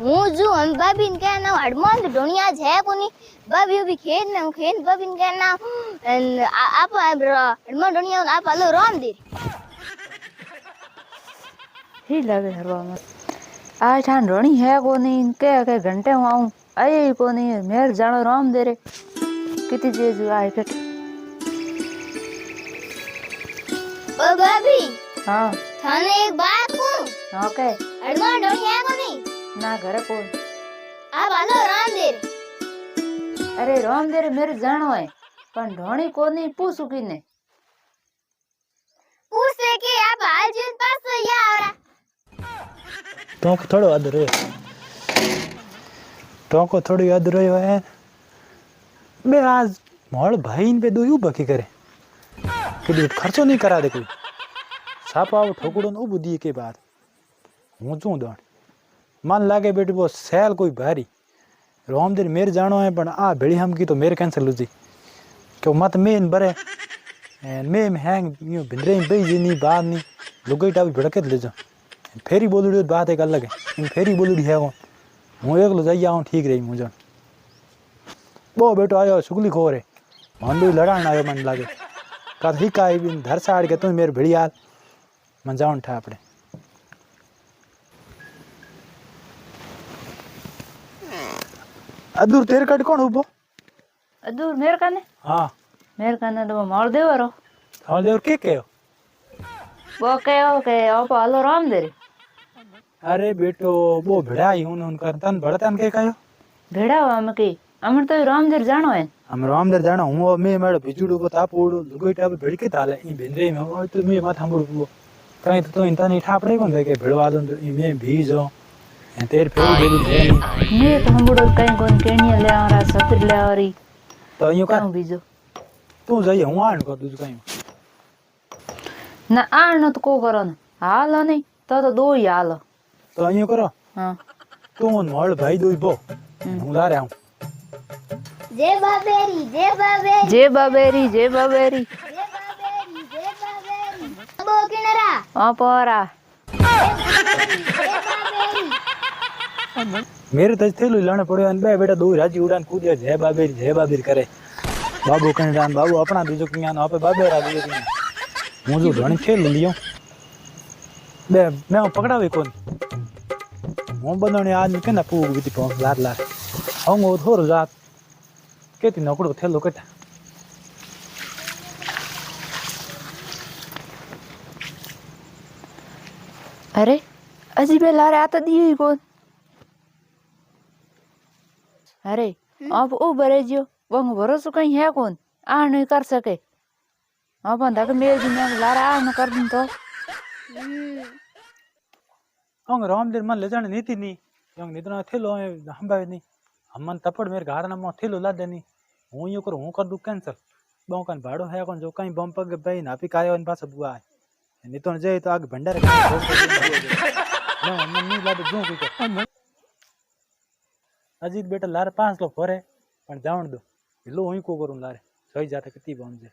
હું જો हम भाभी ने कहना हडमान ढोनिया है कोनी भाभी भी खेत में खेत भाभी ने कहना आप हडमान ढोनिया आप आलो राम दे ही लगे हरवा में आज ठान रोनी है कोनी के घंटे हूँ आऊँ आई कोनी मेर जानो राम दे रे कितनी चीज आए कट ओ भाभी हाँ थाने एक बात कहूं हाँ के हडमान ढोनिया है कोनी ना घरे कोई आप आलो राम दे अरे राम दे रे मेरे जानो है पण ढोणी कोनी पूछू किने पूछे कि आप हाल जिन पास या आ तो थोड़ो याद रहे तो को थोड़ी याद रहे है बे आज मोड़ भाई इन पे दो यू बाकी करे कि खर्चो नहीं करा दे कोई छापा ठोकड़ो न बुद्धि के बाद हूँ चू दौड़ मन लागे बेटी वो सैल कोई भारी रोमदेर मेरे जानो है पण आ भेड़ी हम की तो मेरे कैंसिल हुई क्यों मत मेन बरे मैं हैंग यू भिंदरे बेजी नहीं बात नहीं लुगाई टावी भड़के ले जा फेरी बोलूड़ी बात एक अलग है इन फेरी बोलूड़ी है वो हूँ एक लो जाइए आऊँ ठीक रही मुझे वो बेटो आयो सुगली खो रे मंडू लड़ान आयो मन लागे कद ही का धर साड़ के तुम मेरे भिड़िया मन जाऊँ ठा अपने अदूर तेरे कट कौन उबो अदूर मेरे कने हाँ मेरे कने तो मार देवरो और देवर के कहो वो कहो के आप आलो राम दे रे अरे बेटो वो भिड़ाई उनका तन बड़तन के कहो भेड़ा हुआ हम के अमर तो राम दे जानो है हम रामदर जाना हूँ मैं मेरे बिजुड़ू को ताप उड़ू लुगोईटा पे भिड़ के ताले इन भिंदरे में और तो मैं मत हम उड़ू कहीं तो इंसान नहीं ठापड़े कौन देखे भिड़वा दूं तो मैं भीज हो तेरे फेरी बेली है मैं तो हम बुढ़ो कहीं कौन केनिया ले आ रहा सत्र ले आ रही तो यूं कर बीजो तू जाइए हूँ आन को दूध कहीं ना आन तो को करो ना हाल नहीं तो दो ही हाल तो यूं करो हाँ तू मोड़ भाई दो बो हूँ ला रहा हूँ जय बाबेरी जय बाबेरी जय बाबेरी जय बाबेरी जय बाबेरी जय बाबेरी बो किनरा पारा मेरे तज थे लाने पड़े बे बेटा दो राजी उड़ान कूदिया जय बाबेर करे बाबू कन बाबू अपना दूजो कियान आपे बाबेरा दूजो कियान हूँ जो घणी खेल लियो बे मैं पकड़ावे कोन हूँ बंदोने आदमी के ना पूग बीती पहुंच लार लार हूँ वो थोड़ो जात केती नौकड़ो थेलो केटा अरे अजी बे लारे आता दियो ही कौन अरे आप ओ बरे जियो वंग भरोसो कहीं है कौन आ नहीं कर सके आप बंदा के मेल दिन लारा आ न कर दूं तो हूँ रामदेर मन ले जाने नीति नहीं यंग नितना थेलो हम भाई नहीं हम मन तपड़ मेरे घर ना थेलो ला देनी हूँ यूं करूँ हूँ कर दूँ कैंसल बो कन भाड़ो है कौन जो कहीं बम पग भाई ना पी कायो इन पास बुआ है नहीं तो जाए तो आगे भंडार ना मन नहीं ला दे जो कोई अजीत बेटा लारे 5 लोग भरे पण जावण दो लो ही को करूं लारे सही जाते कितनी बम जे